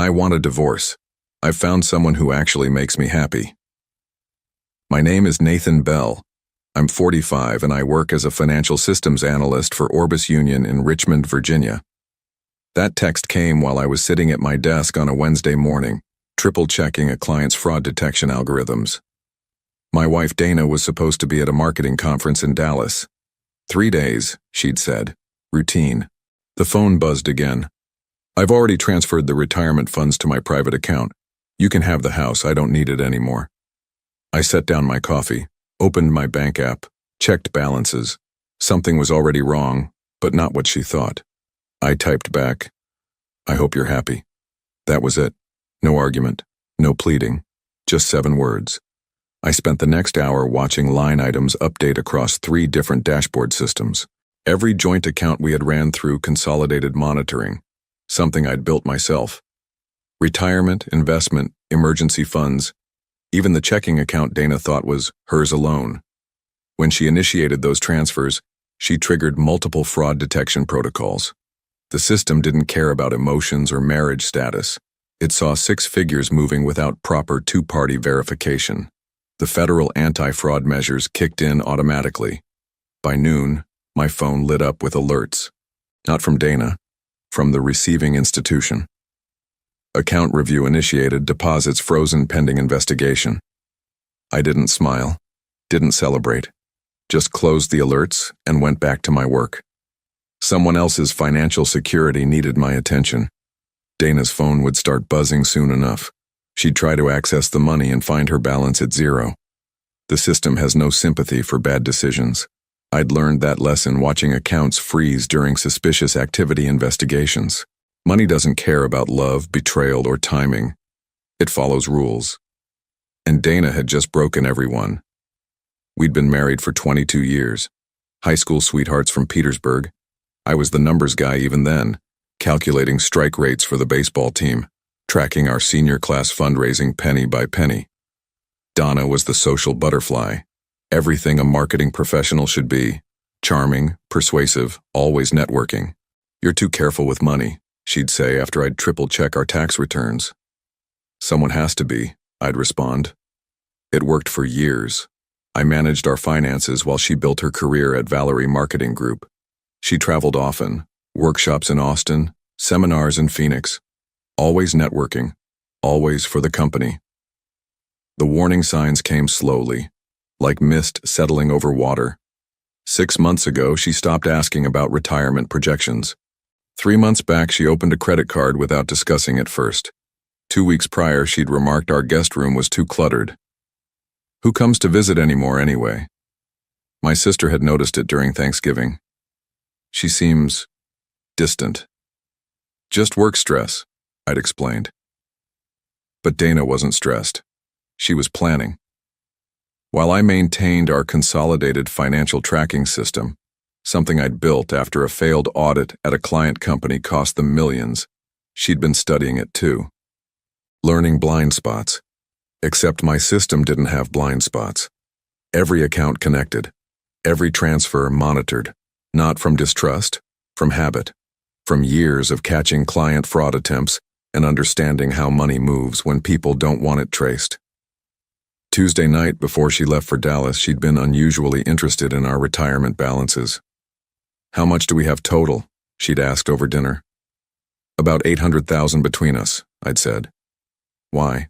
I want a divorce. I've found someone who actually makes me happy. My name is Nathan Bell. I'm 45 and I work as a financial systems analyst for Orbis Union in Richmond, Virginia. That text came while I was sitting at my desk on a Wednesday morning, triple-checking a client's fraud detection algorithms. My wife Dana was supposed to be at a marketing conference in Dallas. 3 days, she'd said. Routine. The phone buzzed again. I've already transferred the retirement funds to my private account. You can have the house, I don't need it anymore. I set down my coffee, opened my bank app, checked balances. Something was already wrong, but not what she thought. I typed back, I hope you're happy. That was it. No argument, no pleading, just 7 words. I spent the next hour watching line items update across 3 different dashboard systems. Every joint account we had ran through consolidated monitoring, something I'd built myself. Retirement, investment, emergency funds, even the checking account Dana thought was hers alone. When she initiated those transfers, she triggered multiple fraud detection protocols. The system didn't care about emotions or marriage status. It saw 6 figures moving without proper 2-party verification. The federal anti-fraud measures kicked in automatically. By noon, my phone lit up with alerts. Not from Dana, from the receiving institution. Account review initiated, deposits frozen pending investigation. I didn't smile, didn't celebrate, just closed the alerts and went back to my work. Someone else's financial security needed my attention. Dana's phone would start buzzing soon enough. She'd try to access the money and find her balance at 0. The system has no sympathy for bad decisions. I'd learned that lesson watching accounts freeze during suspicious activity investigations. Money doesn't care about love, betrayal, or timing. It follows rules. And Dana had just broken every one. We'd been married for 22 years. High school sweethearts from Petersburg. I was the numbers guy even then, calculating strike rates for the baseball team, tracking our senior class fundraising penny by penny. Donna was the social butterfly, everything a marketing professional should be, charming, persuasive, always networking. You're too careful with money, she'd say after I'd triple-check our tax returns. Someone has to be, I'd respond. It worked for years. I managed our finances while she built her career at Valerie Marketing Group. She traveled often, workshops in Austin, seminars in Phoenix. Always networking, always for the company. The warning signs came slowly, like mist settling over water. 6 months ago, she stopped asking about retirement projections. 3 months back, she opened a credit card without discussing it first. 2 weeks prior, she'd remarked our guest room was too cluttered. Who comes to visit anymore anyway? My sister had noticed it during Thanksgiving. She seems distant. Just work stress, I'd explained. But Dana wasn't stressed. She was planning. While I maintained our consolidated financial tracking system, something I'd built after a failed audit at a client company cost them millions, she'd been studying it too. Learning blind spots. Except my system didn't have blind spots. Every account connected. Every transfer monitored. Not from distrust, from habit. From years of catching client fraud attempts and understanding how money moves when people don't want it traced. Tuesday night, before she left for Dallas, she'd been unusually interested in our retirement balances. How much do we have total? She'd asked over dinner. About $800,000 between us, I'd said. Why?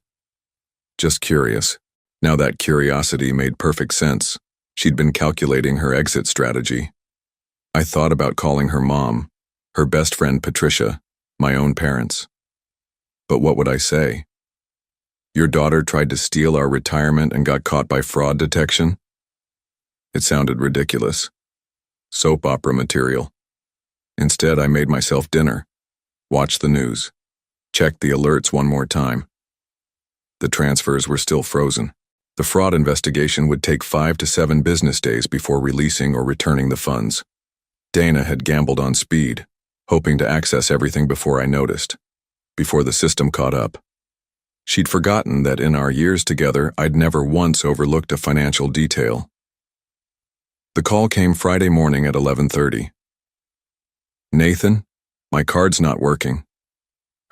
Just curious. Now that curiosity made perfect sense. She'd been calculating her exit strategy. I thought about calling her mom, her best friend Patricia, my own parents. But what would I say? Your daughter tried to steal our retirement and got caught by fraud detection? It sounded ridiculous. Soap opera material. Instead, I made myself dinner, watched the news, checked the alerts one more time. The transfers were still frozen. The fraud investigation would take 5 to 7 business days before releasing or returning the funds. Dana had gambled on speed, hoping to access everything before I noticed, before the system caught up. She'd forgotten that in our years together, I'd never once overlooked a financial detail. The call came Friday morning at 11:30. Nathan, my card's not working.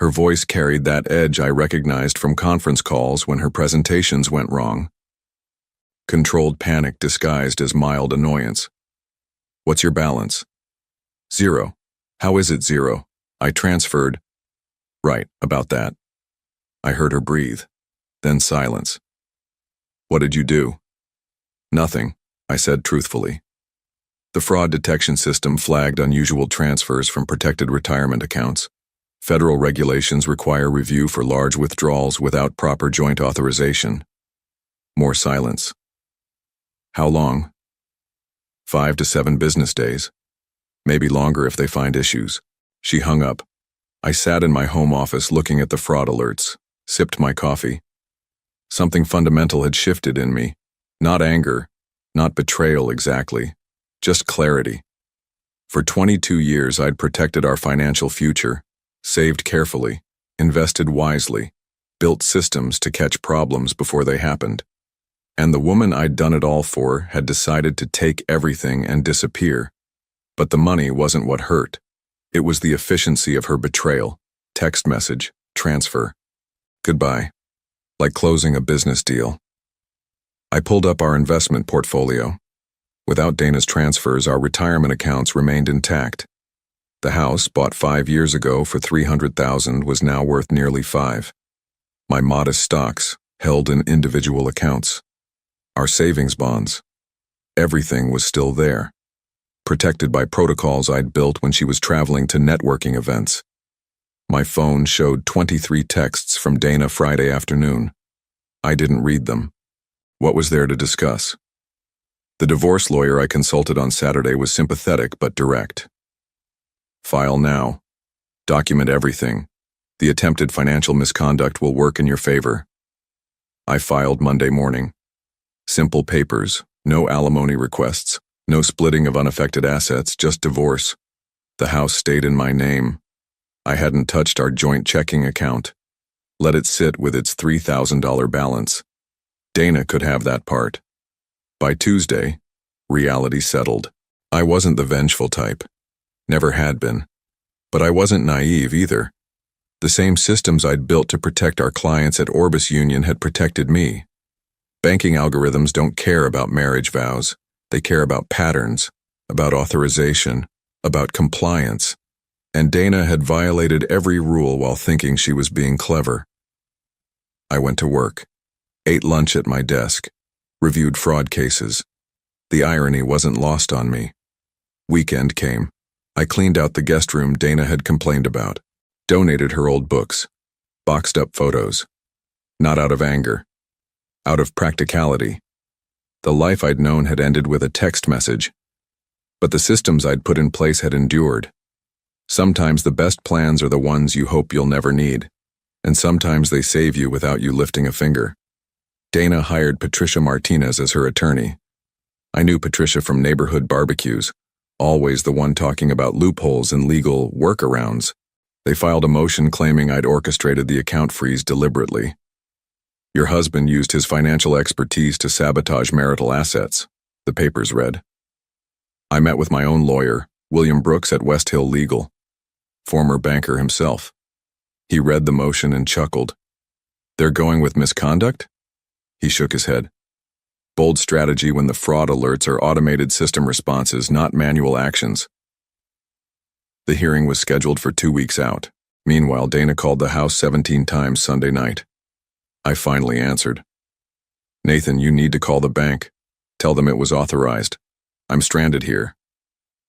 Her voice carried that edge I recognized from conference calls when her presentations went wrong. Controlled panic disguised as mild annoyance. "What's your balance?" "Zero." "How is it zero?" "I transferred." "Right, about that." I heard her breathe, then silence. "What did you do?" "Nothing," I said truthfully. The fraud detection system flagged unusual transfers from protected retirement accounts. Federal regulations require review for large withdrawals without proper joint authorization. More silence. "How long?" 5 to 7 business days. Maybe longer if they find issues. She hung up. I sat in my home office looking at the fraud alerts, sipped my coffee. Something fundamental had shifted in me. Not anger, not betrayal exactly, just clarity. For 22 years I'd protected our financial future, saved carefully, invested wisely, built systems to catch problems before they happened. And the woman I'd done it all for had decided to take everything and disappear. But the money wasn't what hurt. It was the efficiency of her betrayal. Text message, transfer. Goodbye. Like closing a business deal. I pulled up our investment portfolio. Without Dana's transfers, our retirement accounts remained intact. The house, bought 5 years ago for $300,000, was now worth nearly $5. My modest stocks, held in individual accounts. Our savings bonds. Everything was still there. Protected by protocols I'd built when she was traveling to networking events. My phone showed 23 texts from Dana Friday afternoon. I didn't read them. What was there to discuss? The divorce lawyer I consulted on Saturday was sympathetic but direct. "File now. Document everything. The attempted financial misconduct will work in your favor." I filed Monday morning. Simple papers, no alimony requests, no splitting of unaffected assets, just divorce. The house stayed in my name. I hadn't touched our joint checking account. Let it sit with its $3,000 balance. Dana could have that part. By Tuesday, reality settled. I wasn't the vengeful type. Never had been. But I wasn't naive either. The same systems I'd built to protect our clients at Orbis Union had protected me. Banking algorithms don't care about marriage vows. They care about patterns, about authorization, about compliance. And Dana had violated every rule while thinking she was being clever. I went to work, ate lunch at my desk, reviewed fraud cases. The irony wasn't lost on me. Weekend came. I cleaned out the guest room Dana had complained about, donated her old books, boxed up photos. Not out of anger. Out of practicality. The life I'd known had ended with a text message, but the systems I'd put in place had endured. Sometimes the best plans are the ones you hope you'll never need, and sometimes they save you without you lifting a finger. Dana hired Patricia Martinez as her attorney. I knew Patricia from neighborhood barbecues, always the one talking about loopholes and legal workarounds. They filed a motion claiming I'd orchestrated the account freeze deliberately. "Your husband used his financial expertise to sabotage marital assets," the papers read. I met with my own lawyer, William Brooks at West Hill Legal, former banker himself. He read the motion and chuckled. "They're going with misconduct?" He shook his head. "Bold strategy when the fraud alerts are automated system responses, not manual actions." The hearing was scheduled for 2 weeks out. Meanwhile, Dana called the house 17 times Sunday night. I finally answered. "Nathan, you need to call the bank. Tell them it was authorized. I'm stranded here."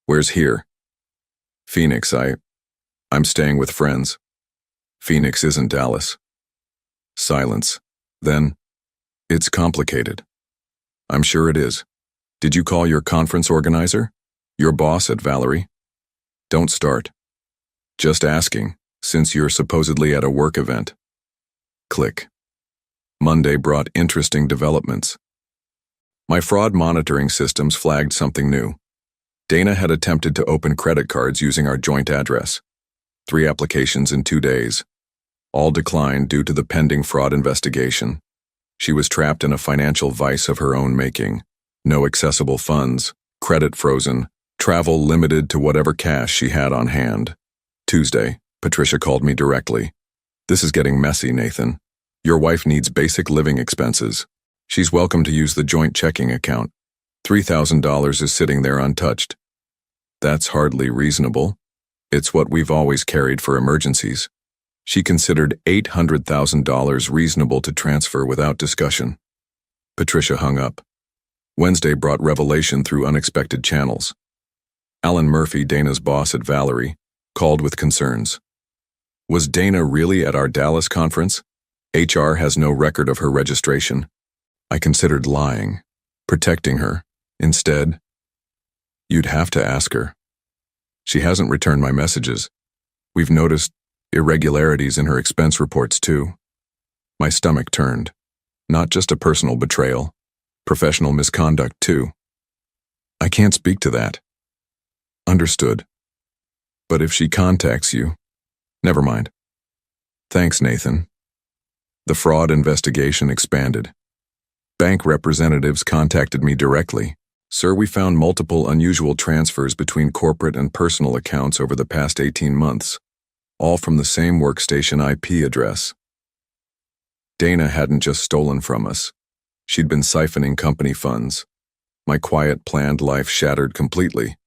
"Where's here?" "Phoenix. I'm staying with friends." "Phoenix isn't Dallas." Silence. Then, "It's complicated." "I'm sure it is. Did you call your conference organizer? Your boss at Valerie?" "Don't start." "Just asking, since you're supposedly at a work event." Click. Monday brought interesting developments. My fraud monitoring systems flagged something new. Dana had attempted to open credit cards using our joint address. 3 applications in 2 days. All declined due to the pending fraud investigation. She was trapped in a financial vice of her own making. No accessible funds, credit frozen, travel limited to whatever cash she had on hand. Tuesday, Patricia called me directly. This is getting messy, Nathan. Your wife needs basic living expenses. She's welcome to use the joint checking account. $3,000 is sitting there untouched. That's hardly reasonable. It's what we've always carried for emergencies. She considered $800,000 reasonable to transfer without discussion. Patricia hung up. Wednesday brought revelation through unexpected channels. Alan Murphy, Dana's boss at Valerie, called with concerns. Was Dana really at our Dallas conference? HR has no record of her registration. I considered lying, protecting her. Instead, you'd have to ask her. She hasn't returned my messages. We've noticed irregularities in her expense reports too. My stomach turned. Not just a personal betrayal, professional misconduct too. I can't speak to that. Understood. But if she contacts you, never mind. Thanks, Nathan. The fraud investigation expanded. Bank representatives contacted me directly. Sir, we found multiple unusual transfers between corporate and personal accounts over the past 18 months, all from the same workstation IP address. Dana hadn't just stolen from us. She'd been siphoning company funds. My quiet, planned life shattered completely.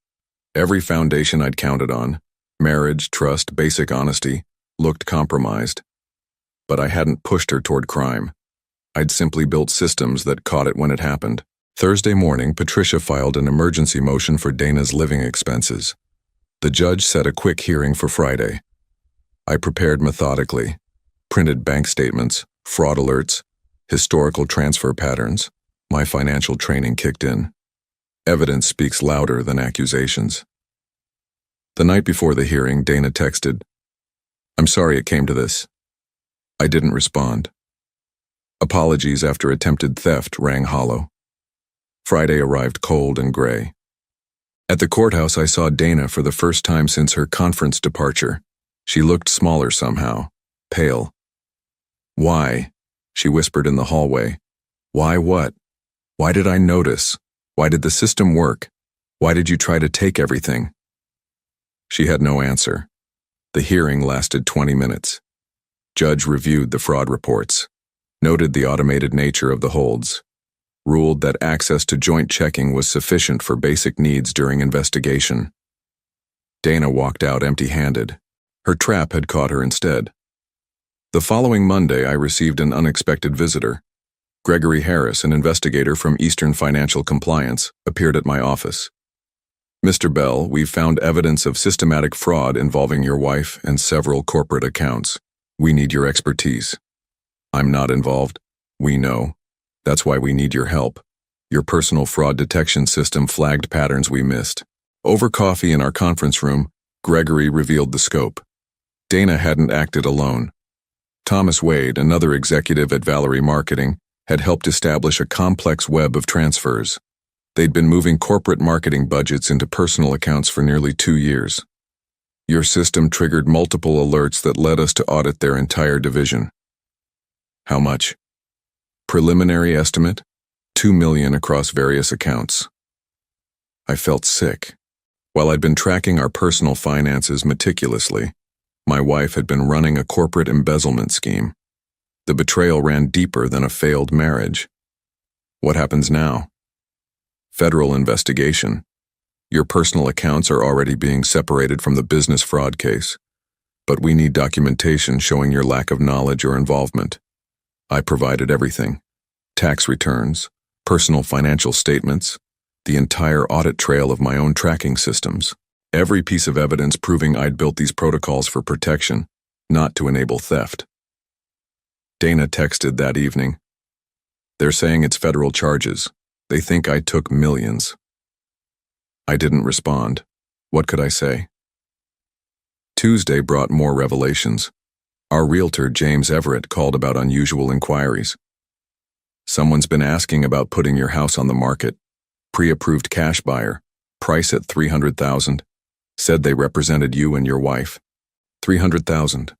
Every foundation I'd counted on, marriage, trust, basic honesty, looked compromised. But I hadn't pushed her toward crime. I'd simply built systems that caught it when it happened. Thursday morning, Patricia filed an emergency motion for Dana's living expenses. The judge set a quick hearing for Friday. I prepared methodically, printed bank statements, fraud alerts, historical transfer patterns. My financial training kicked in. Evidence speaks louder than accusations. The night before the hearing, Dana texted, "I'm sorry it came to this." I didn't respond. Apologies after attempted theft rang hollow. Friday arrived cold and gray. At the courthouse, I saw Dana for the first time since her conference departure. She looked smaller somehow, pale. "Why?" she whispered in the hallway. "Why what? Why did I notice? Why did the system work? Why did you try to take everything?" She had no answer. The hearing lasted 20 minutes. Judge reviewed the fraud reports, noted the automated nature of the holds, ruled that access to joint checking was sufficient for basic needs during investigation. Dana walked out empty-handed. Her trap had caught her instead. The following Monday, I received an unexpected visitor. Gregory Harris, an investigator from Eastern Financial Compliance, appeared at my office. "Mr. Bell, we've found evidence of systematic fraud involving your wife and several corporate accounts. We need your expertise." "I'm not involved. We know. That's why we need your help. Your personal fraud detection system flagged patterns we missed." Over coffee in our conference room, Gregory revealed the scope. Dana hadn't acted alone. Thomas Wade, another executive at Valerie Marketing, had helped establish a complex web of transfers. They'd been moving corporate marketing budgets into personal accounts for nearly 2 years. Your system triggered multiple alerts that led us to audit their entire division. How much? Preliminary estimate, $2 million across various accounts. I felt sick. While I'd been tracking our personal finances meticulously, my wife had been running a corporate embezzlement scheme. The betrayal ran deeper than a failed marriage. What happens now? Federal investigation. Your personal accounts are already being separated from the business fraud case, but we need documentation showing your lack of knowledge or involvement. I provided everything: tax returns, personal financial statements, the entire audit trail of my own tracking systems. Every piece of evidence proving I'd built these protocols for protection, not to enable theft. Dana texted that evening. "They're saying it's federal charges. They think I took millions." I didn't respond. What could I say? Tuesday brought more revelations. Our realtor, James Everett, called about unusual inquiries. "Someone's been asking about putting your house on the market. Pre-approved cash buyer, price at $300,000. Said they represented you and your wife." $300,000.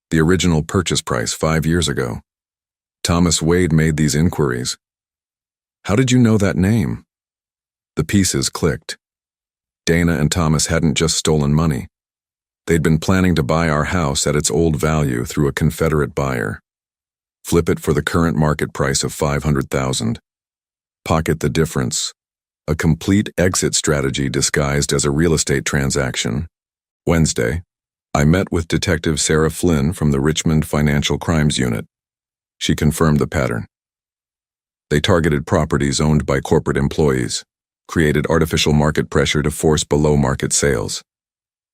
The original purchase price 5 years ago. Thomas Wade made these inquiries. How did you know that name? The pieces clicked. Dana and Thomas hadn't just stolen money. They'd been planning to buy our house at its old value through a Confederate buyer. Flip it for the current market price of $500,000. Pocket the difference. A complete exit strategy disguised as a real estate transaction. Wednesday, I met with Detective Sarah Flynn from the Richmond Financial Crimes Unit. She confirmed the pattern. They targeted properties owned by corporate employees, created artificial market pressure to force below-market sales.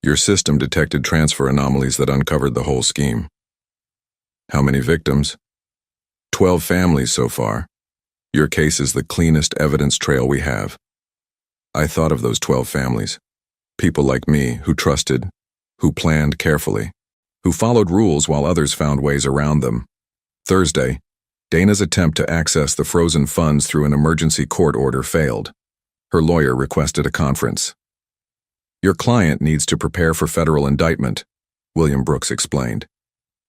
Your system detected transfer anomalies that uncovered the whole scheme. How many victims? 12 families so far. Your case is the cleanest evidence trail we have. I thought of those 12 families. People like me who trusted, who planned carefully, who followed rules while others found ways around them. Thursday, Dana's attempt to access the frozen funds through an emergency court order failed. Her lawyer requested a conference. Your client needs to prepare for federal indictment, William Brooks explained.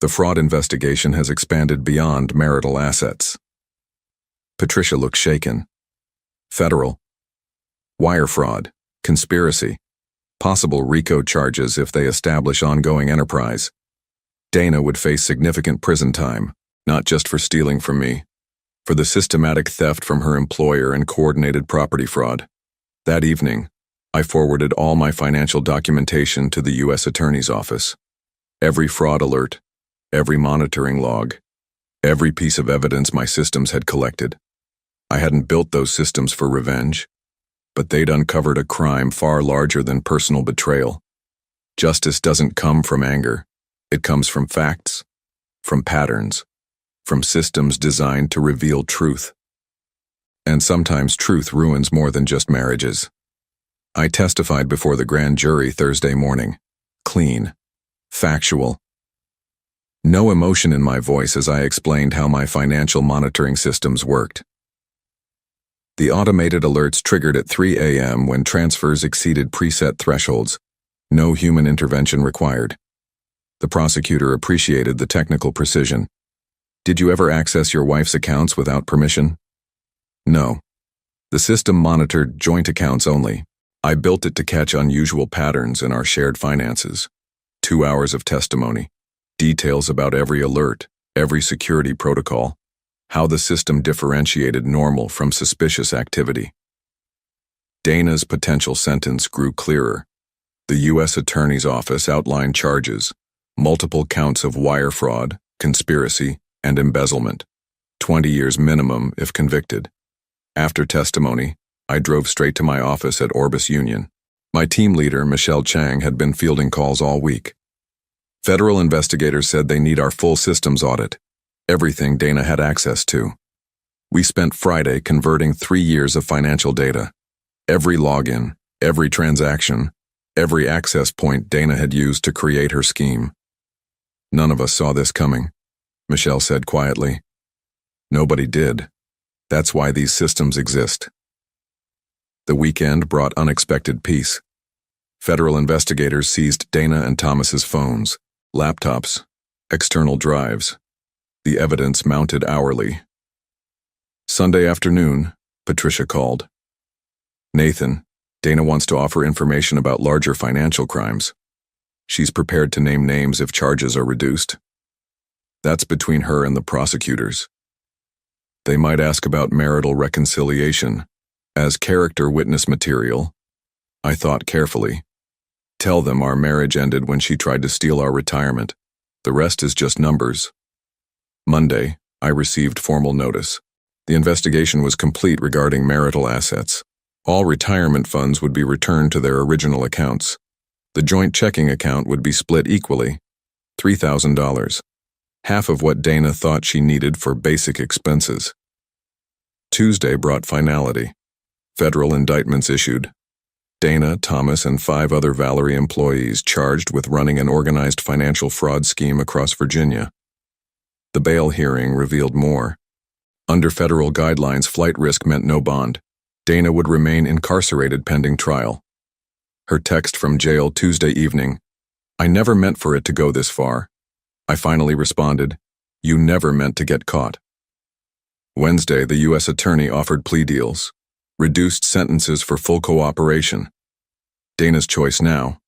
The fraud investigation has expanded beyond marital assets. Patricia looked shaken. Federal. Wire fraud, conspiracy, possible RICO charges if they establish ongoing enterprise. Dana would face significant prison time, not just for stealing from me, for the systematic theft from her employer and coordinated property fraud. That evening, I forwarded all my financial documentation to the U.S. Attorney's Office. Every fraud alert, every monitoring log, every piece of evidence my systems had collected. I hadn't built those systems for revenge, but they'd uncovered a crime far larger than personal betrayal. Justice doesn't come from anger. It comes from facts, from patterns, from systems designed to reveal truth. And sometimes truth ruins more than just marriages. I testified before the grand jury Thursday morning. Clean. Factual. No emotion in my voice as I explained how my financial monitoring systems worked. The automated alerts triggered at 3 a.m. when transfers exceeded preset thresholds. No human intervention required. The prosecutor appreciated the technical precision. Did you ever access your wife's accounts without permission? No. The system monitored joint accounts only. I built it to catch unusual patterns in our shared finances. 2 hours of testimony. Details about every alert, every security protocol. How the system differentiated normal from suspicious activity. Dana's potential sentence grew clearer. The U.S. Attorney's Office outlined charges, multiple counts of wire fraud, conspiracy, and embezzlement. 20 years minimum if convicted. After testimony, I drove straight to my office at Orbis Union. My team leader, Michelle Chang, had been fielding calls all week. Federal investigators said they need our full systems audit. Everything Dana had access to. We spent Friday converting 3 years of financial data. Every login, every transaction, every access point Dana had used to create her scheme. None of us saw this coming, Michelle said quietly. Nobody did. That's why these systems exist. The weekend brought unexpected peace. Federal investigators seized Dana and Thomas's phones, laptops, external drives. The evidence mounted hourly. Sunday afternoon, Patricia called. Nathan, Dana wants to offer information about larger financial crimes. She's prepared to name names if charges are reduced. That's between her and the prosecutors. They might ask about marital reconciliation. As character witness material, I thought carefully. Tell them our marriage ended when she tried to steal our retirement. The rest is just numbers. Monday, I received formal notice. The investigation was complete regarding marital assets. All retirement funds would be returned to their original accounts. The joint checking account would be split equally, $3,000, half of what Dana thought she needed for basic expenses. Tuesday brought finality. Federal indictments issued. Dana, Thomas, and 5 other Valerie employees charged with running an organized financial fraud scheme across Virginia. The bail hearing revealed more. Under federal guidelines, flight risk meant no bond. Dana would remain incarcerated pending trial. Her text from jail Tuesday evening, "I never meant for it to go this far." I finally responded, "You never meant to get caught." Wednesday, the U.S. Attorney offered plea deals, reduced sentences for full cooperation. Dana's choice now,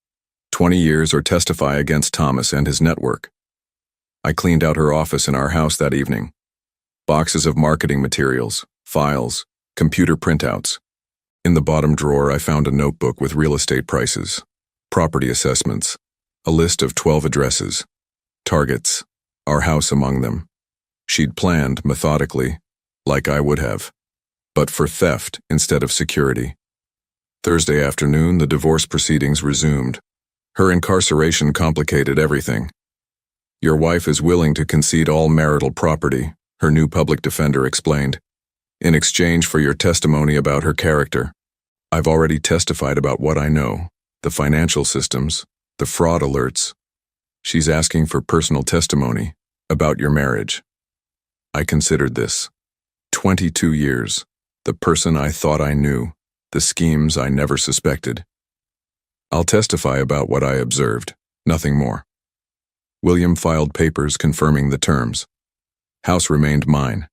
20 years or testify against Thomas and his network. I cleaned out her office in our house that evening. Boxes of marketing materials, files, computer printouts. In the bottom drawer, I found a notebook with real estate prices, property assessments, a list of 12 addresses, targets, our house among them. She'd planned methodically, like I would have, but for theft instead of security. Thursday afternoon, the divorce proceedings resumed. Her incarceration complicated everything. Your wife is willing to concede all marital property, her new public defender explained, in exchange for your testimony about her character. I've already testified about what I know, the financial systems, the fraud alerts. She's asking for personal testimony about your marriage. I considered this. 22 years, the person I thought I knew, the schemes I never suspected. I'll testify about what I observed, nothing more. William filed papers confirming the terms. House remained mine.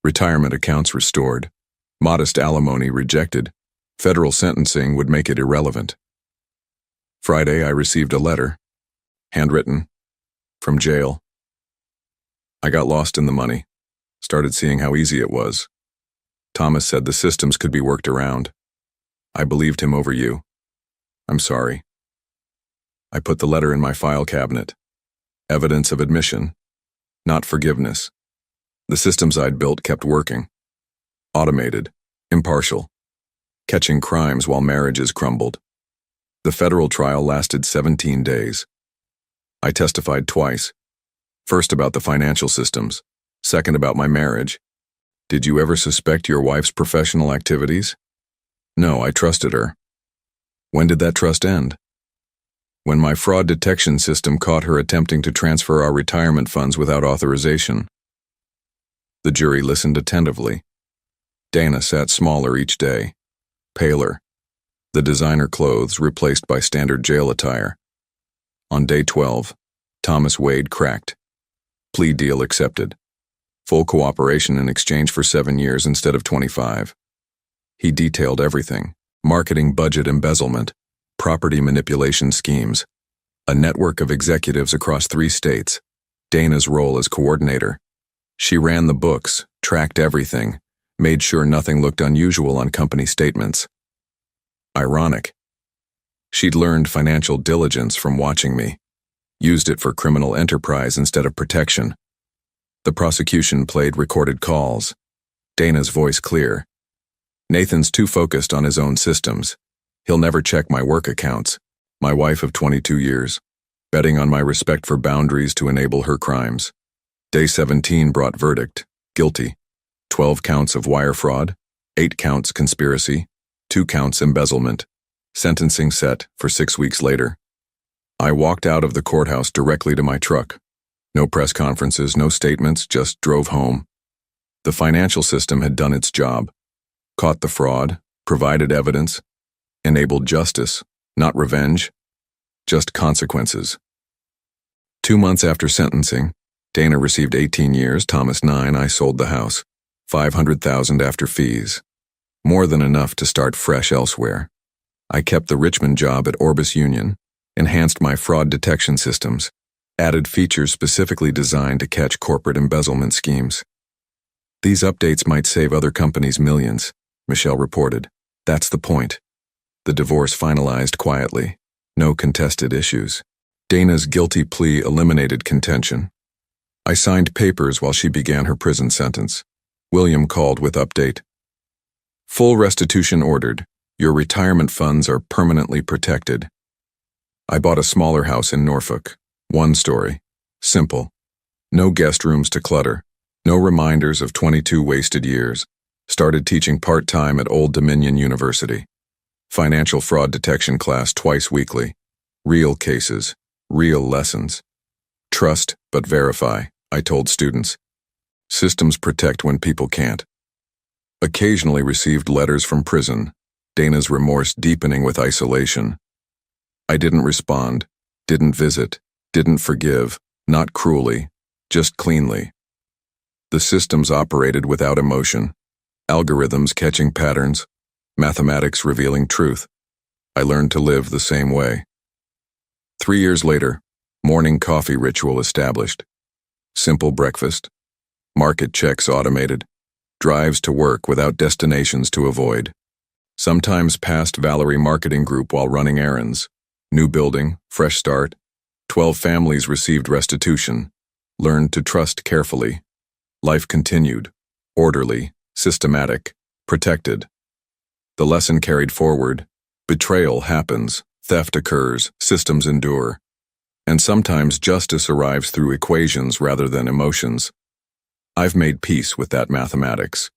Retirement accounts restored. Modest alimony rejected. Federal sentencing would make it irrelevant. Friday, I received a letter, handwritten, from jail. I got lost in the money, started seeing how easy it was. Thomas said the systems could be worked around. I believed him over you. I'm sorry. I put the letter in my file cabinet. Evidence of admission, not forgiveness. The systems I'd built kept working. Automated, impartial, catching crimes while marriages crumbled. The federal trial lasted 17 days. I testified twice. First about the financial systems, second about my marriage. Did you ever suspect your wife's professional activities? No, I trusted her. When did that trust end? When my fraud detection system caught her attempting to transfer our retirement funds without authorization. The jury listened attentively. Dana sat smaller each day, paler, the designer clothes replaced by standard jail attire. On day 12, Thomas Wade cracked. Plea deal accepted. Full cooperation in exchange for 7 years instead of 25. He detailed everything: marketing budget embezzlement, property manipulation schemes, a network of executives across 3 states, Dana's role as coordinator. She ran the books, tracked everything, made sure nothing looked unusual on company statements. Ironic. She'd learned financial diligence from watching me, used it for criminal enterprise instead of protection. The prosecution played recorded calls, Dana's voice clear. Nathan's too focused on his own systems. He'll never check my work accounts. My wife of 22 years, betting on my respect for boundaries to enable her crimes. Day 17 brought verdict, guilty. 12 counts of wire fraud, 8 counts conspiracy, 2 counts embezzlement. Sentencing set for 6 weeks later. I walked out of the courthouse directly to my truck. No press conferences, no statements, just drove home. The financial system had done its job. Caught the fraud, provided evidence, enabled justice, not revenge, just consequences. 2 months after sentencing, Dana received 18 years, Thomas 9. I sold the house, $500,000 after fees. More than enough to start fresh elsewhere. I kept the Richmond job at Orbis Union, enhanced my fraud detection systems, added features specifically designed to catch corporate embezzlement schemes. These updates might save other companies millions, Michelle reported. That's the point. The divorce finalized quietly. No contested issues. Dana's guilty plea eliminated contention. I signed papers while she began her prison sentence. William called with update. Full restitution ordered. Your retirement funds are permanently protected. I bought a smaller house in Norfolk. 1 story. Simple. No guest rooms to clutter. No reminders of 22 wasted years. Started teaching part-time at Old Dominion University. Financial fraud detection class twice weekly. Real cases. Real lessons. Trust but verify, I told students. Systems protect when people can't. Occasionally received letters from prison. Dana's remorse deepening with isolation. I didn't respond, didn't visit, didn't forgive, not cruelly, just cleanly. The systems operated without emotion, algorithms catching patterns, mathematics revealing truth. I learned to live the same way. 3 years later, morning coffee ritual established. Simple breakfast, market checks automated, drives to work without destinations to avoid. Sometimes past Valerie marketing group while running errands. New building, fresh start. 12 families received restitution. Learned to trust carefully. Life continued. Orderly, systematic, protected. The lesson carried forward. Betrayal happens, theft occurs, systems endure. And sometimes justice arrives through equations rather than emotions. I've made peace with that mathematics.